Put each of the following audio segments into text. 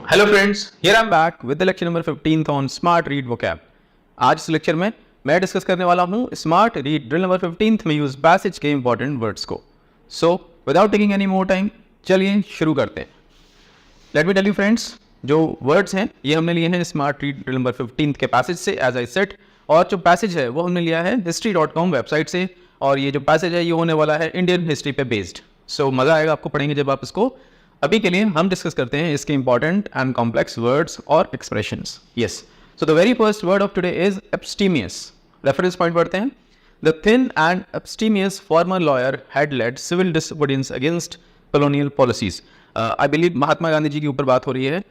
Hello friends, here I am back with the lecture number 15 on smart read vocab. आज इस lecture में मैं discuss करने वाला हूँ स्मार्ट रीड ड्रिल नंबर 15 में यूज पैसेज के इंपॉर्टेंट वर्ड्स को। So without taking any more time, चलिए शुरू करते हैं। Let me tell you friends, जो वर्ड्स हैं ये हमने लिए हैं स्मार्ट रीड ड्रिल नंबर 15 के पैसेज से एज आई सेट, और जो पैसेज है वो हमने लिया है history.com वेबसाइट से, और ये जो पैसेज है ये होने वाला है इंडियन हिस्ट्री पे बेस्ड। सो मज़ा आएगा आपको पढ़ेंगे जब आप इसको। अभी के लिए हम डिस्कस करते हैं इसके इंपॉर्टेंट एंड कॉम्प्लेक्स वर्ड्स और expressions. Yes, so the very first word of today is abstemious. Reference point पढ़ते हैं। The thin and abstemious former lawyer had led civil disobedience against colonial policies. I believe Mahatma Gandhi ji के ऊपर बात हो रही है।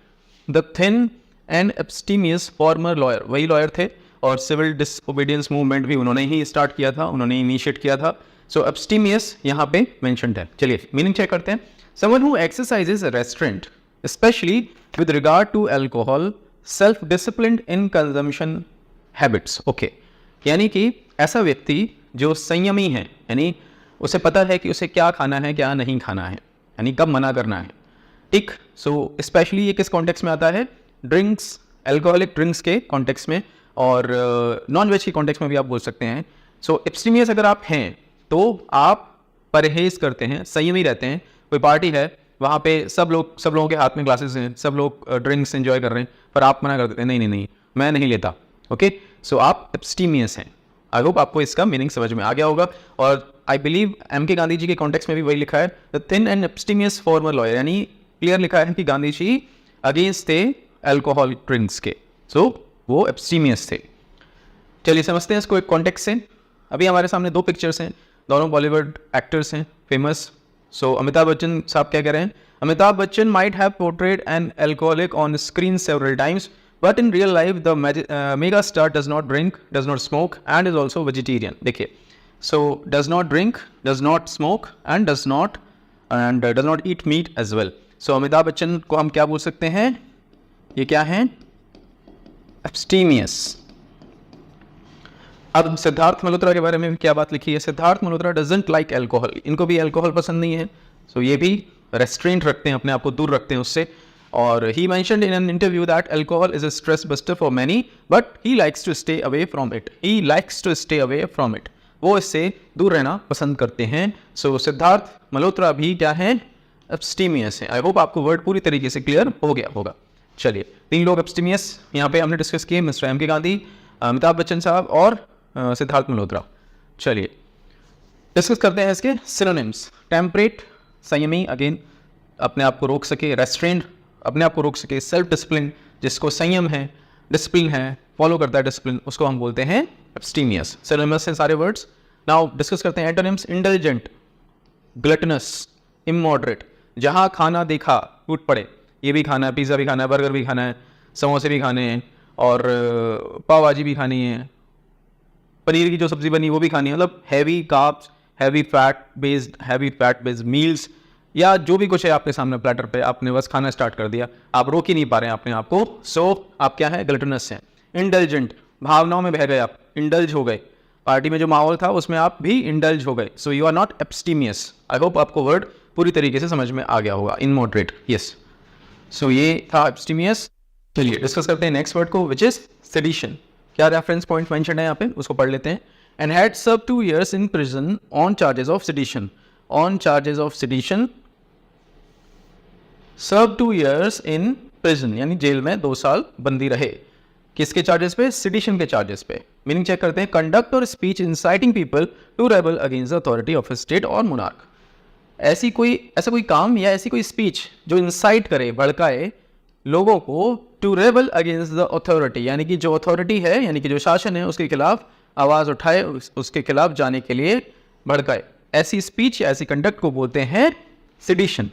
The thin and abstemious former lawyer, वही lawyer थे, और सिविल डिसोबीडियंस मूवमेंट भी उन्होंने ही स्टार्ट किया था, उन्होंने इनिशिएट किया था। सो एब्स्टीमियस यहाँ पे मेंशन्ड है। चलिए मीनिंग चेक करते हैं। Someone who exercises restraint, especially with regard to alcohol, self-disciplined in consumption habits. Okay, यानी कि ऐसा व्यक्ति जो संयमी है, यानी उसे पता है कि उसे क्या खाना है क्या नहीं खाना है, यानी कब मना करना है। ठीक, सो स्पेशली ये किस कॉन्टेक्स्ट में आता है? ड्रिंक्स, एल्कोहलिक ड्रिंक्स के कॉन्टेक्स्ट में, और नॉन वेज के कॉन्टेक्स्ट में भी आप बोल सकते हैं। सो एब्स्टीमियस अगर आप हैं तो आप परहेज करते हैं, संयमी रहते हैं। कोई पार्टी है, वहाँ पे सब लोगों के हाथ में ग्लासेस हैं, सब लोग ड्रिंक्स एंजॉय कर रहे हैं, पर आप मना कर देते हैं, नहीं मैं नहीं लेता। ओके, सो आप एब्स्टीमियस हैं। आई होप आपको इसका मीनिंग समझ में आ गया होगा। और आई बिलीव एम.के. गांधी जी के कॉन्टेक्स्ट में भी वही लिखा है, the thin and abstemious former lawyer, यानी क्लियर लिखा है कि गांधी जी अगेंस्ट थे अल्कोहल ड्रिंक्स के। सो वो एब्स्टीमियस थे। चलिए समझते हैं इसको एक कॉन्टेक्स्ट से। अभी हमारे सामने दो पिक्चर्स हैं, दोनों बॉलीवुड एक्टर्स हैं, फेमस। सो अमिताभ बच्चन साहब क्या कह रहे हैं? Amitabh Bachchan might have portrayed an alcoholic on screen several times, but in real life the mega star does not drink, does not smoke and is also vegetarian. देखिए, so does not drink, does not smoke and does not eat meat as well. So Amitabh Bachchan को हम क्या बोल सकते हैं? ये क्या है? एब्स्टीमियस। अब सिद्धार्थ मल्होत्रा के बारे में क्या बात लिखी है? Siddharth Malhotra doesn't like alcohol, इनको भी एल्कोहल पसंद नहीं है। सो ये भी रेस्ट्रेंट रखते हैं, अपने आप को दूर रखते हैं उससे। और he mentioned in an interview that alcohol is a stress buster for many, but he likes to stay away from it. He likes to stay away from it, वो इससे दूर रहना पसंद करते हैं। सो सिद्धार्थ मल्होत्रा भी क्या है? एब्स्टीमियस है। आई होप आपको वर्ड पूरी तरीके से क्लियर हो गया होगा। चलिए, तीन लोग एब्स्टीमियस यहाँ पे हमने डिस्कस किए, मिस्टर एम.के. गांधी, अमिताभ बच्चन साहब और सिद्धार्थ मल्होत्रा। चलिए डिस्कस करते हैं इसके सिनोनिम्स। टेम्परेट, संयमी, अगेन अपने आप को रोक सके, रेस्ट्रेंट, अपने आप को रोक सके। सेल्फ डिसिप्लिन, जिसको संयम है, डिसिप्लिन है, फॉलो करता है डिसिप्लिन, उसको हम बोलते हैं एब्स्टीमियस। सिनोनिम्स हैं सारे वर्ड्स। नाउ डिस्कस करते हैं एंटोनिम्स। इंडल्जेंट, ग्लटनस, इमॉडरेट, जहाँ खाना देखा टूट पड़े, ये भी खाना है, पिज़्ज़ा भी खाना है, बर्गर भी खाना है, समोसे भी खाने हैं, और पाव भाजी भी खानी है, पनीर की जो सब्जी बनी वो भी खानी है। मतलब heavy carbs, heavy fat based meals, या जो भी कुछ है आपके सामने प्लेटर पे, आपने बस खाना स्टार्ट कर दिया, आप रोक ही नहीं पा रहे हैं अपने आप को। सो आप क्या है? ग्लटनस हैं। इंडल्जेंट, भावनाओं में बह गए आप, इंडल्ज हो गए, पार्टी में जो माहौल था उसमें आप भी इंडल्ज हो गए। So you are not abstemious. I hope आपको वर्ड पूरी तरीके से समझ में आ गया होगा। इनमॉडरेट, यस। सो ये था एब्स्टीमियस। चलिए डिस्कस करते हैं नेक्स्ट वर्ड को, विच इज सेडिशन। क्या रेफरेंस पॉइंट मेंशन है यहाँ पे, उसको पढ़ लेते हैं। And had serve 2 years in prison on charges of sedition. On charges of sedition, serve 2 years in prison, यानी जेल में 2 साल बंदी रहे। किसके चार्जेस पे? सेडिशन के चार्जेस पे। मीनिंग चेक करते हैं। कंडक्ट और speech inciting people to rebel against the authority of a state और मोनार्क। ऐसा कोई काम या ऐसी कोई स्पीच जो इंसाइट करे, भड़काए लोगों को to rebel against the authority, यानी कि जो अथॉरिटी है, यानी कि जो शासन है, उसके खिलाफ आवाज़ उठाए, उसके खिलाफ जाने के लिए भड़काए। ऐसी स्पीच या ऐसी कंडक्ट को बोलते हैं सेडिशन,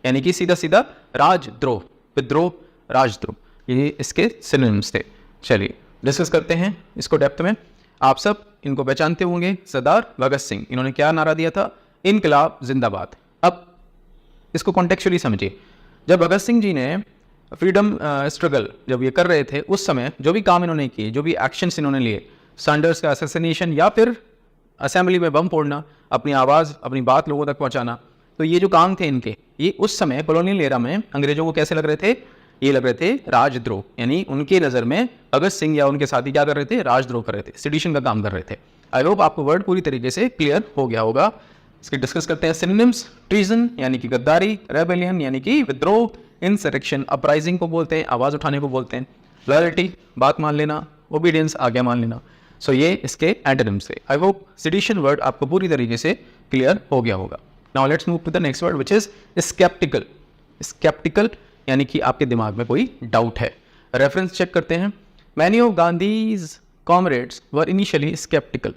यानी कि सीधा सीधा राजद्रोह, विद्रोह, राजद्रोह। ये इसके सिनोनिम्स थे। चलिए डिस्कस करते हैं इसको डेप्थ में। आप सब इनको पहचानते होंगे। सरदार भगत सिंह, इन्होंने क्या नारा दिया था? इनकलाब जिंदाबाद। अब इसको कॉन्टेक्चुअली समझिए। जब भगत सिंह जी ने फ्रीडम स्ट्रगल जब ये कर रहे थे, उस समय जो भी काम इन्होंने किए, जो भी एक्शंस इन्होंने लिए, सैंडर्स का असैसिनेशन या फिर असेंबली में बम फोड़ना, अपनी आवाज़, अपनी बात लोगों तक पहुंचाना, तो ये जो काम थे इनके, ये उस समय कॉलोनियल एरा में अंग्रेजों को कैसे लग रहे थे? ये लग रहे थे राजद्रोह, यानी उनके नज़र में भगत सिंह या उनके साथी क्या कर रहे थे, राजद्रोह कर रहे थे, सेडिशन का काम कर रहे थे। आई होप आपको वर्ड पूरी तरीके से क्लियर हो गया होगा। इसके डिस्कस करते हैं सिनोनिम्स। ट्रीजन यानी कि गद्दारी, रेबेलियन यानी कि विद्रोह, इंसरेक्शन अपराइजिंग को बोलते हैं, आवाज़ उठाने को बोलते हैं, लॉयल्टी बात मान लेना, ओबीडियंस आज्ञा मान लेना। सो ये इसके एंटोनिम्स थे। आई होप सेडिशन वर्ड आपको पूरी तरीके से क्लियर हो गया होगा। Now let's move to the next word which is sceptical. Sceptical यानी कि आपके दिमाग में कोई डाउट है। रेफरेंस चेक करते हैं। Many of Gandhi's comrades were initially sceptical,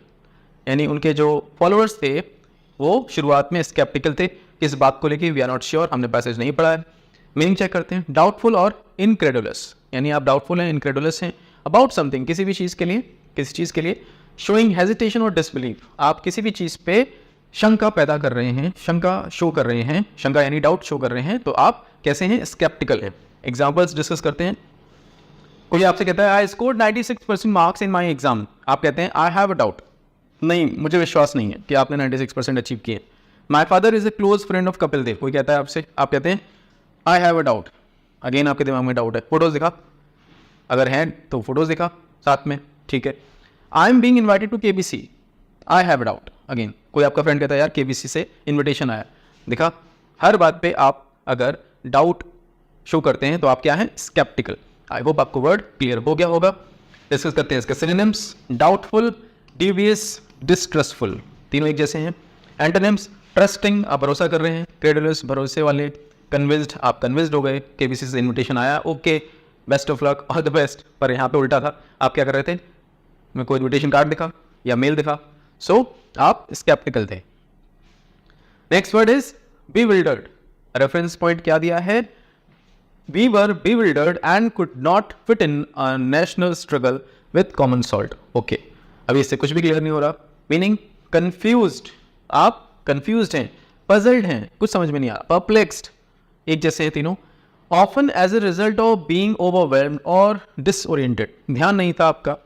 यानी उनके जो फॉलोअर्स थे वो शुरुआत में स्केप्टिकल थे, किस बात को लेके वी आर नॉट श्योर, हमने पैसेज नहीं पढ़ा है। मीनिंग चेक करते हैं। डाउटफुल और इनक्रेडुलस, यानी आप डाउटफुल हैं, इनक्रेडुलस हैं अबाउट समथिंग, किसी भी चीज़ के लिए, किसी चीज़ के लिए। शोइंग हेजिटेशन और डिसबिलीफ, आप किसी भी चीज़ पे शंका पैदा कर रहे हैं, शंका शो कर रहे हैं, शंका यानी डाउट शो कर रहे हैं, तो आप कैसे हैं, स्केप्टिकल हैं। एग्जाम्पल्स डिस्कस करते हैं। कोई आपसे कहता है I scored 96% marks in my exam, आप कहते हैं आई हैव अ डाउट, नहीं मुझे विश्वास नहीं है कि आपने 96% अचीव किए। My father is a close friend of Kapil Dev, कोई कहता है आपसे, आप कहते हैं I have a doubt, again आपके दिमाग में डाउट है। फोटोज दिखा, अगर है तो फोटोज दिखा साथ में, ठीक है। I am being invited to KBC, I have a doubt, again कोई आपका फ्रेंड कहता है यार KBC से इन्विटेशन आया, दिखा। हर बात पे आप अगर डाउट शो करते हैं तो आप क्या हैं, स्केप्टिकल। आई होप आपको वर्ड क्लियर हो गया होगा। डिस्कस करते हैं इसके सिनोनिम्स। डाउटफुल, डिवियस, डिस्ट्रस्टफुल, तीनों एक जैसे हैं। एंटोनिम्स। ट्रस्टिंग, आप भरोसा कर रहे हैं, क्रेडुलस, भरोसे वाले, कन्विंस्ड, आप कन्विंस्ड हो गए, KBC से इन्विटेशन आया, okay best of luck, all the best. पर यहाँ पे उल्टा था, आप क्या कर रहे थे, मैं कोई इन्विटेशन कार्ड दिखा या मेल दिखा, सो आप स्केप्टिकल थे। Next word is bewildered। Reference point क्या दिया है, we were bewildered and could not fit in a national struggle with common salt। Okay, अभी इससे कुछ भी क्लियर नहीं हो रहा। मीनिंग कंफ्यूज्ड, आप कंफ्यूज्ड हैं, पजल्ड हैं, कुछ समझ में नहीं आ रहा। परप्लेक्स्ड, एक जैसे हैं तीनों। Often as a result of being overwhelmed और डिसओरिएंटेड, ध्यान नहीं था आपका,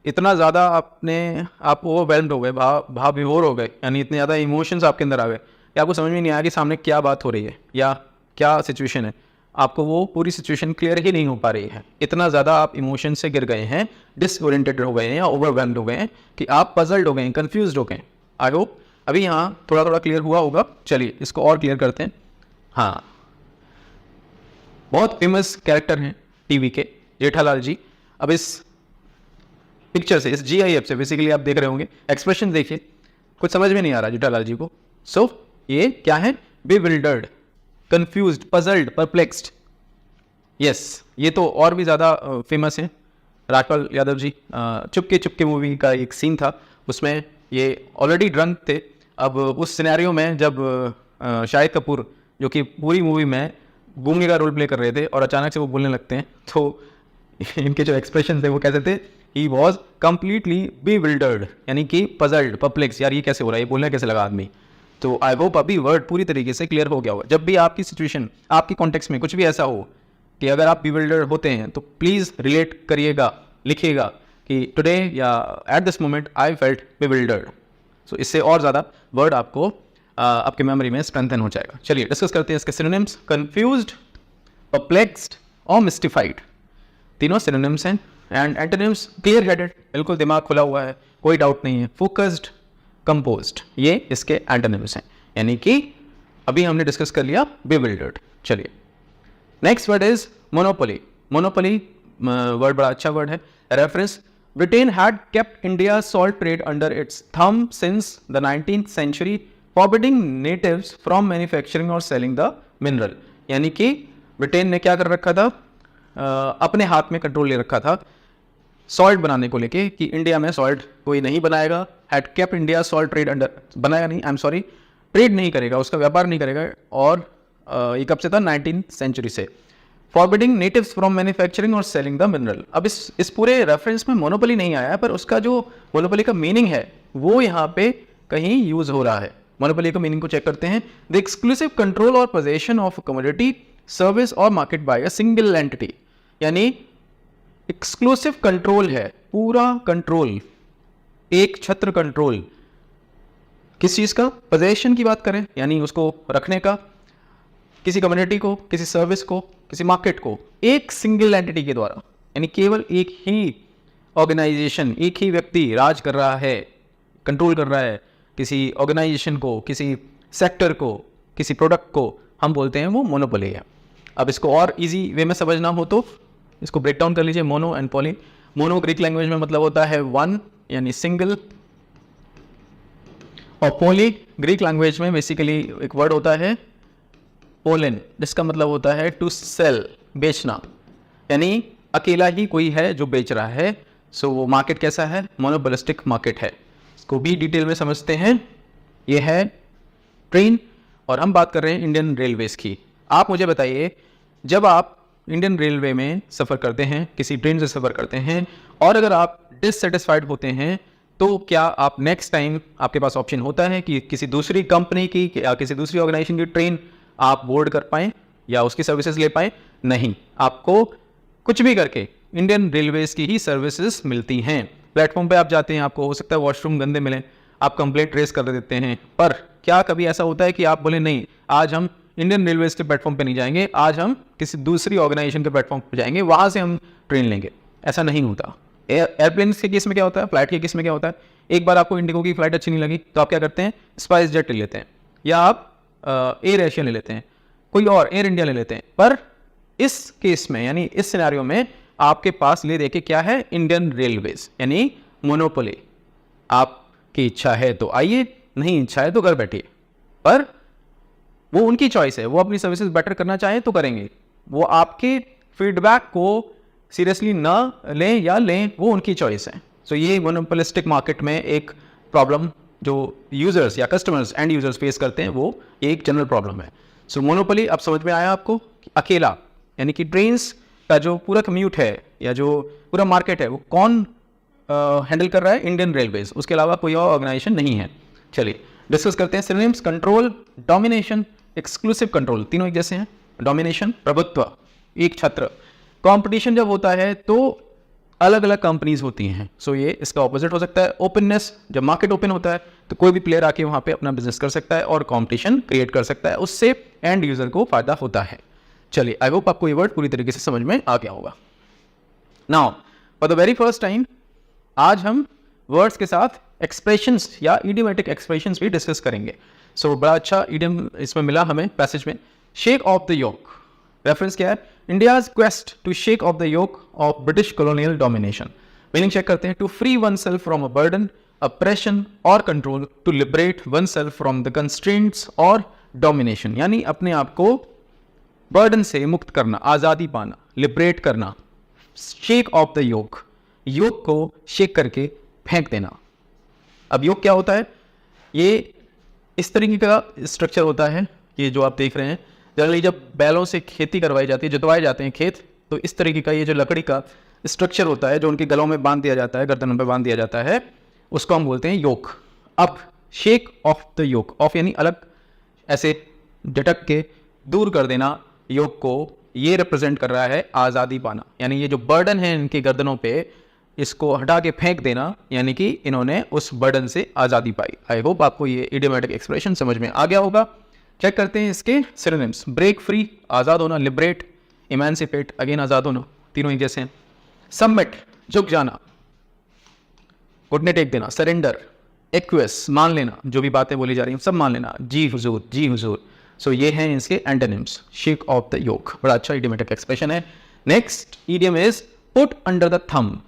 इतना ज़्यादा आप ओवरवेल्म्ड हो गए, भाव विभोर हो गए, यानी इतने ज़्यादा इमोशंस आपके अंदर आ गए कि आपको समझ में नहीं आया कि सामने क्या बात हो रही है या क्या सिचुएशन है, आपको वो पूरी सिचुएशन क्लियर ही नहीं हो पा रही है। इतना ज़्यादा आप इमोशन से गिर गए हैं, डिसओरिएंटेड हो गए हैं या ओवरवेल्म्ड हो गए हैं कि आप पजल्ड हो गए हैं, कन्फ्यूज्ड हो गए हैं। आई होप अभी यहाँ थोड़ा थोड़ा क्लियर हुआ होगा। चलिए इसको और क्लियर करते हैं। हाँ, बहुत फेमस कैरेक्टर हैं टीवी के, जेठालाल जी। अब इस पिक्चर से, इस GIF से बेसिकली आप देख रहे होंगे, एक्सप्रेशन देखिए, कुछ समझ में नहीं आ रहा जेठालाल जी को। सो ये क्या है, bewildered, confused, puzzled, perplexed। Yes, ये तो और भी ज़्यादा फेमस है। राजपाल यादव जी, चुपके चुपके मूवी का एक सीन था, उसमें ये ऑलरेडी ड्रंक थे। अब उस सिनेरियो में जब शाहिद कपूर, जो कि पूरी मूवी में गूंगे का रोल प्ले कर रहे थे, और अचानक से वो बोलने लगते हैं, तो इनके जो एक्सप्रेशन थे वो कैसे थे, ही वॉज कम्प्लीटली bewildered, यानी कि पजल्ड, परप्लेक्स, यार ये कैसे हो रहा है, ये बोलने कैसे लगा आदमी। तो आई होप अभी वर्ड पूरी तरीके से क्लियर हो गया होगा। जब भी आपकी सिचुएशन, आपकी कॉन्टेक्स्ट में कुछ भी ऐसा हो कि अगर आप bewildered होते हैं तो प्लीज़ रिलेट करिएगा, लिखिएगा कि टुडे या at this moment I felt bewildered। सो इससे और ज़्यादा वर्ड आपको आपके मेमोरी में स्ट्रेंथन हो जाएगा। चलिए डिस्कस करते हैं इसके सिनोनिम्स। कंफ्यूज्ड, परप्लेक्स्ड और मिस्टिफाइड, तीनों सिनोनिम्स हैं। एंड एंटोनिम्स, क्लियर हेडेड, बिल्कुल दिमाग खुला हुआ है, कोई डाउट नहीं है। फोकस्ड, कंपोज्ड, ये इसके एंटोनिम्स हैं। यानी कि अभी हमने डिस्कस कर लिया bewildered। चलिए next word is monopoly. Monopoly word बड़ा अच्छा वर्ड है। Reference, Britain had kept India salt trade under its thumb since the 19th century, forbidding natives from manufacturing और selling the mineral। यानी कि ब्रिटेन ने क्या कर रखा था, अपने हाथ में कंट्रोल ले रखा था सॉल्ट बनाने को लेके, कि इंडिया में सॉल्ट कोई नहीं बनाएगा। Had kept India salt trade under, बनाएगा नहीं, आई एम सॉरी, ट्रेड नहीं करेगा, उसका व्यापार नहीं करेगा। और ये कब से था, 19th century से। फॉरबिडिंग नेटिव्स फ्रॉम मैन्युफैक्चरिंग और सेलिंग द मिनरल। अब इस पूरे रेफरेंस में मोनोपोली नहीं आया है, पर उसका जो मोनोपोली का मीनिंग है वो यहाँ पे कहीं यूज हो रहा है। मोनोपोली का मीनिंग को चेक करते हैं। द एक्सक्लूसिव कंट्रोल और पोजेशन ऑफ कमोडिटी, सर्विस और market by a single entity, यानी एक्सक्लूसिव कंट्रोल है, पूरा कंट्रोल, एक छत्र कंट्रोल। किस चीज़ का, पोजेशन की बात करें यानी उसको रखने का, किसी कम्युनिटी को, किसी सर्विस को, किसी मार्केट को एक सिंगल एंटिटी के द्वारा, यानी केवल एक ही ऑर्गेनाइजेशन, एक ही व्यक्ति राज कर रहा है, कंट्रोल कर रहा है किसी ऑर्गेनाइजेशन को, किसी सेक्टर को, किसी प्रोडक्ट को, हम बोलते हैं वो मोनोपोली है। अब इसको और इजी वे में समझना हो तो इसको ब्रेक डाउन कर लीजिए, mono and poly. Mono Greek language में मतलब होता है वन यानी सिंगल, और पॉली ग्रीक लैंग्वेज में बेसिकली एक वर्ड होता है पोलिन, जिसका मतलब होता है टू सेल, बेचना, यानी अकेला ही कोई है जो बेच रहा है। सो वो मार्केट कैसा है? मोनोपोलिस्टिक मार्केट है। इसको भी डिटेल में समझते हैं। ये है ट्रेन और हम बात कर रहे हैं इंडियन रेलवेज़ की। आप मुझे बताइए, जब आप इंडियन रेलवे में सफ़र करते हैं, किसी ट्रेन से सफ़र करते हैं, और अगर आप डिससेटिस्फाइड होते हैं तो क्या आप नेक्स्ट टाइम आपके पास ऑप्शन होता है कि किसी दूसरी कंपनी की या किसी दूसरी ऑर्गेनाइजेशन की ट्रेन आप बोर्ड कर पाएँ या उसकी सर्विसेज ले पाएँ? नहीं, आपको कुछ भी करके इंडियन रेलवेज़ की ही सर्विसेज मिलती हैं। प्लेटफॉर्म पे आप जाते हैं, आपको हो सकता है वॉशरूम गंदे मिलें, आप कंप्लेंट रेस कर देते हैं, पर क्या कभी ऐसा होता है कि आप बोले नहीं, आज हम इंडियन रेलवेज़ के प्लेटफॉर्म पे नहीं जाएंगे, आज हम किसी दूसरी ऑर्गेनाइजेशन के प्लेटफॉर्म पे जाएंगे, वहाँ से हम ट्रेन लेंगे? ऐसा नहीं होता। एयरप्लेन के केस में क्या होता है, फ्लाइट के केस में क्या होता है, एक बार आपको इंडिगो की फ्लाइट अच्छी नहीं लगी तो आप क्या करते हैं, स्पाइस जेट ले लेते हैं, या आप एयर एशिया ले लेते हैं, कोई और एयर इंडिया ले लेते हैं। पर इस केस में, यानी इस सिनेरियो में, आपके पास ले देके क्या है, इंडियन रेलवेज, यानी मोनोपोली। आपकी इच्छा है तो आइए, नहीं इच्छा है तो घर बैठिए। पर वो उनकी चॉइस है, वो अपनी सर्विसेज बेटर करना चाहें तो करेंगे, वो आपके फीडबैक को सीरियसली ना लें या लें, वो उनकी चॉइस है। सो ये मोनोपोलिस्टिक मार्केट में एक प्रॉब्लम जो यूजर्स या कस्टमर्स एंड यूजर्स फेस करते हैं, वो एक जनरल प्रॉब्लम है। सो मोनोपोली अब समझ में आया आपको? अकेला, यानी कि ट्रेन्स का जो पूरा कम्यूट है या जो पूरा मार्केट है, वो कौन हैंडल कर रहा है? इंडियन रेलवेज, उसके अलावा कोई और ऑर्गेनाइजेशन नहीं है। चलिए डिस्कस करते हैं synonyms. Control, domination, exclusive control, तीनों एक जैसे हैं। डोमिनेशन प्रभुत्व, एक छत्र। कंपटीशन जब होता है तो अलग अलग कंपनीज होती हैं, सो ये इसका ऑपोजिट हो सकता है। ओपननेस, जब मार्केट ओपन होता है तो कोई भी प्लेयर आके वहाँ पे अपना बिजनेस कर सकता है और कंपटीशन क्रिएट कर सकता है, उससे एंड यूजर को फायदा होता है। चलिए, आई होप आपको ये वर्ड पूरी तरीके से समझ में आ गया होगा। Now for the very first time आज हम वर्ड्स के साथ एक्सप्रेशंस या इडियोमेटिक एक्सप्रेशंस भी डिस्कस करेंगे। सो बड़ा अच्छा इडियम इसमें मिला हमें पैसेज में। Shake off the yoke, reference क्या है? India's quest to shake off the yoke of British colonial domination. Meaning check करते हैं। To free oneself from a burden, oppression और control, to liberate oneself from the constraints और domination, यानी अपने आप को बर्डन से मुक्त करना, आज़ादी पाना, लिबरेट करना। शेक ऑफ द योक, योक को शेक करके फेंक देना। अब योक क्या होता है? ये इस तरीके का स्ट्रक्चर होता है, ये जो आप देख रहे हैं। जनरली जब बैलों से खेती करवाई जाती है, जुतवाए जाते हैं खेत, तो इस तरीके का ये जो लकड़ी का स्ट्रक्चर होता है, जो उनके गलों में बांध दिया जाता है, गर्दनों पे बांध दिया जाता है, उसको हम बोलते हैं योक। अब shake off the yoke, off यानी अलग, ऐसे झटक के दूर कर देना योक को, ये रिप्रेजेंट कर रहा है आज़ादी पाना, यानी ये जो बर्डन है इनकी गर्दनों पे, इसको हटा के फेंक देना, यानी कि इन्होंने उस बर्डन से आज़ादी पाई। आई होप आपको ये इडियोमेटिक एक्सप्रेशन समझ में आ गया होगा। चेक करते हैं इसके सिनोनिम्स। ब्रेक फ्री, आज़ाद होना, लिबरेट, इमेंसिपेट, अगेन आज़ाद होना, तीनों एक जैसे हैं। सबमिट, झुक जाना, घुटने टेक देना, सरेंडर, एक्वियस, मान लेना, जो भी बातें बोली जा रही हैं सब मान लेना, जी हुजूर, जी हुजूर। सो ये हैं इसके antonyms. Shake off the yoke, बड़ा अच्छा इडियोमेटिक एक्सप्रेशन है। Next idiom is put under the thumb.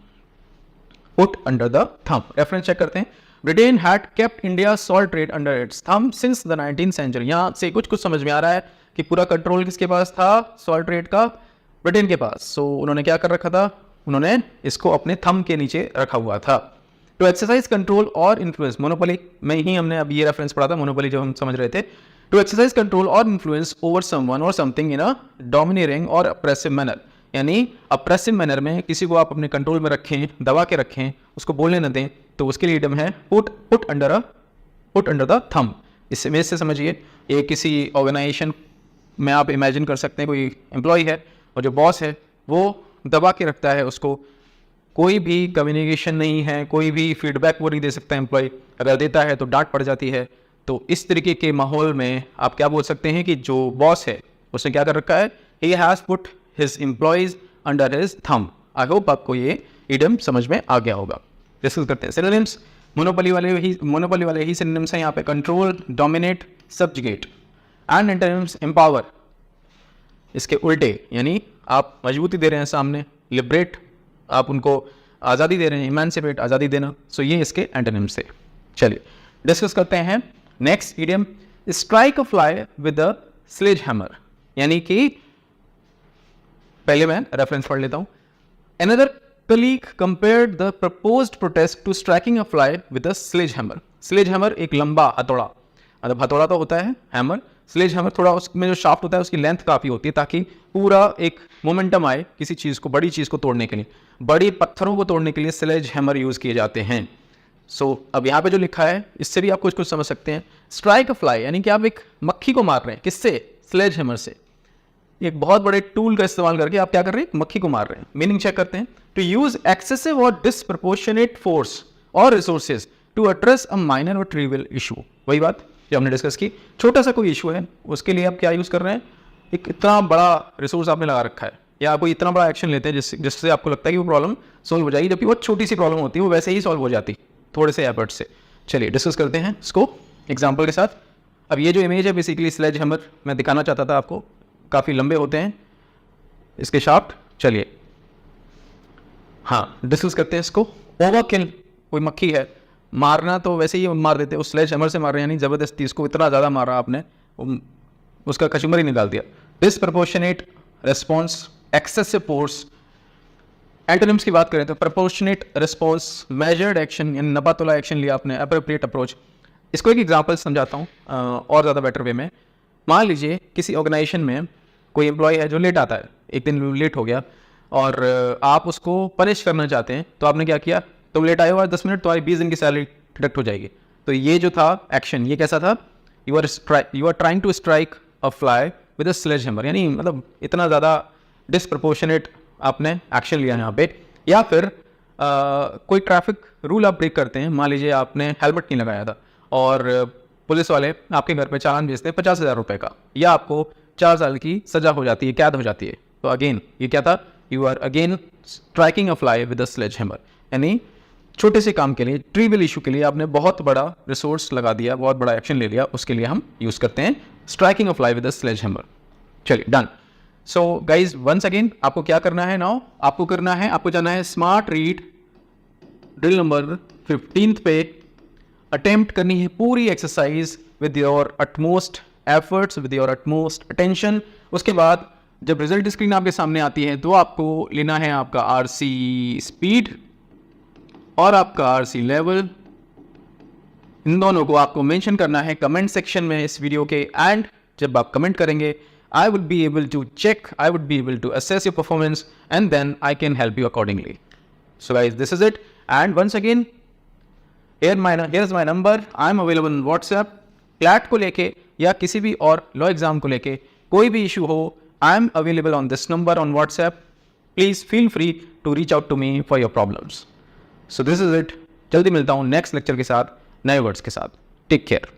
Put under the thumb, reference check करते हैं। Britain had kept India salt trade under its thumb since the 19th century. यहाँ से कुछ समझ में आ रहा है कि पूरा कंट्रोल किसके पास था? सॉल्ट ट्रेड का ब्रिटेन के पास। सो उन्होंने क्या कर रखा था? उन्होंने इसको अपने थंब के नीचे रखा हुआ था। टू एक्सरसाइज कंट्रोल और इन्फ्लुएंस, मोनोपोली में ही हमने अब ये रेफरेंस पढ़ा था, मोनोपोली जब हम समझ रहे थे। टू एक्सरसाइज कंट्रोल और इन्फ्लुएंस ओवर समवन और समथिंग इन अ डोमिनेटिंग और अप्रेसिव मैनर, यानी अप्रेसिव मैनर में किसी को आप अपने कंट्रोल में रखें, दबा के रखें, उसको बोलने न दें, तो उसके लिए इडियम है पुट अंडर द थंब। इससे समझिए, ये किसी ऑर्गेनाइजेशन में आप इमेजिन कर सकते हैं, कोई एम्प्लॉय है और जो बॉस है वो दबा के रखता है उसको, कोई भी कम्युनिकेशन नहीं है, कोई भी फीडबैक वो नहीं दे सकता एम्प्लॉय, अगर देता है तो डांट पड़ जाती है। तो इस तरीके के माहौल में आप क्या बोल सकते हैं कि जो बॉस है उसने क्या कर रखा है, he has put his employees under his thumb. I hope आपको ये idiom समझ में आ गया होगा. डिस्कस करते हैं synonyms. मोनोपोली वाले ही synonyms हैं यहाँ पे, control, dominate, subjugate. And antonyms, empower, इसके उल्टे, यानी आप मजबूती दे रहे हैं सामने, लिबरेट, आप उनको आज़ादी दे रहे हैं, इमेंसिपेट, आज़ादी देना. सो ये इसके एंटोनिम्स थे. चलिए डिस्कस करते हैं next idiom, strike a fly with a sledge hammer. यानी कि पहले मैं रेफरेंस पढ़ लेता हूं. Another colleague compared the proposed protest to striking a fly with a sledgehammer. Sledgehammer एक लंबा हथौड़ा, मतलब हथौड़ा तो होता है, हैमर. स्लेज हैमर थोड़ा उसमें जो शाफ्ट होता है उसकी लेंथ काफ़ी होती है ताकि पूरा एक मोमेंटम आए किसी चीज़ को, बड़ी चीज़ को तोड़ने के लिए, बड़ी पत्थरों को तोड़ने के लिए स्लेज हैमर यूज़ किए जाते हैं. सो अब यहाँ पे जो लिखा है इससे भी आप कुछ कुछ समझ सकते हैं. स्ट्राइक अ फ्लाई यानी कि आप एक मक्खी को मार रहे हैं. किससे? स्लेज हैमर से. एक बहुत बड़े टूल का इस्तेमाल करके आप क्या कर रहे हैं? मक्खी को मार रहे हैं. मीनिंग चेक करते हैं. टू यूज एक्सेसिव और डिसप्रपोर्शनेट फोर्स और resources to address a minor और ट्रिवियल इशू. वही बात जो हमने डिस्कस की, छोटा सा कोई इशू है उसके लिए आप क्या यूज़ कर रहे हैं? एक इतना बड़ा रिसोर्स आपने लगा रखा है या कोई इतना बड़ा एक्शन लेते हैं जिससे आपको लगता है कि वो प्रॉब्लम सॉल्व हो जाएगी, जबकि बहुत छोटी सी प्रॉब्लम होती है, वो वैसे ही सॉल्व हो जाती थोड़े से एफर्ट से. चलिए डिस्कस करते हैं इसको एग्जाम्पल के साथ. अब ये जो इमेज है बेसिकली स्लेज हैमर मैं दिखाना चाहता था आपको. काफ़ी लंबे होते हैं इसके शाफ्ट. चलिए हाँ डिस्कस करते हैं इसको. ओवरकिल, कोई मक्खी है, मारना तो वैसे ही मार देते, उस स्लेज हैमर से मार रहे हैं, यानी ज़बरदस्ती उसको इतना ज़्यादा मारा आपने, उसका कचुमर ही निकाल दिया. Disproportionate response, excessive force. Antonyms की बात करें तो प्रपोर्शनेट रिस्पॉन्स, मेजर्ड एक्शन यानी नपा तुला एक्शन लिया आपने, अप्रोप्रिएट अप्रोच. इसको एक एग्जांपल समझाता हूँ और ज़्यादा बेटर वे में. मान लीजिए किसी ऑर्गेनाइजेशन में कोई एम्प्लॉय है जो लेट आता है, एक दिन लेट हो गया और आप उसको पनिश करना चाहते हैं, तो आपने क्या किया? तुम लेट आए हो आज 10 मिनट, तो 20 दिन की सैलरी डिडक्ट हो जाएगी. तो ये जो था एक्शन, ये कैसा था? You are trying to strike a fly with a sledge hammer, यानी मतलब इतना ज़्यादा डिसप्रपोर्शनेट आपने एक्शन लिया यहाँ पे. या फिर कोई ट्रैफिक रूल आप ब्रेक करते हैं. मान लीजिए आपने हेलमेट नहीं लगाया था और पुलिस वाले आपके घर पे चालान भेजते हैं 50,000 रुपये का, या आपको 4 साल की सजा हो जाती है, कैद हो जाती है. तो अगेन ये क्या था? You are again striking a fly with a sledge hammer, यानी छोटे से काम के लिए, ट्रिवियल इशू के लिए आपने बहुत बड़ा रिसोर्स लगा दिया, बहुत बड़ा एक्शन ले लिया, उसके लिए हम यूज़ करते हैं striking a fly with a sledge hammer. चलिए done. So guys once again आपको क्या करना है नाउ? आपको करना है, आपको जाना है स्मार्ट रीड ड्रिल नंबर 15 पे. अटेम्प्ट करनी है पूरी exercise with your utmost efforts, with your utmost attention. उसके बाद जब रिजल्ट स्क्रीन आपके सामने आती है तो आपको लेना है आपका आरसी स्पीड और आपका आरसी लेवल. इन दोनों को आपको मेंशन करना है कमेंट सेक्शन में इस वीडियो के. एंड जब आप कमेंट करेंगे, I would be able to check, I would be able to assess your performance, and then I can help you accordingly. So guys, this is it. And once again, here's my number. I'm available on WhatsApp. CLAT को लेके या किसी भी और law exam को लेके कोई भी इशू हो, I'm available on this number on WhatsApp. Please feel free to reach out to me for your problems. So this is it. जल्दी मिलता हूँ नेक्स्ट लेक्चर के साथ, नए वर्ड्स के साथ. Take care.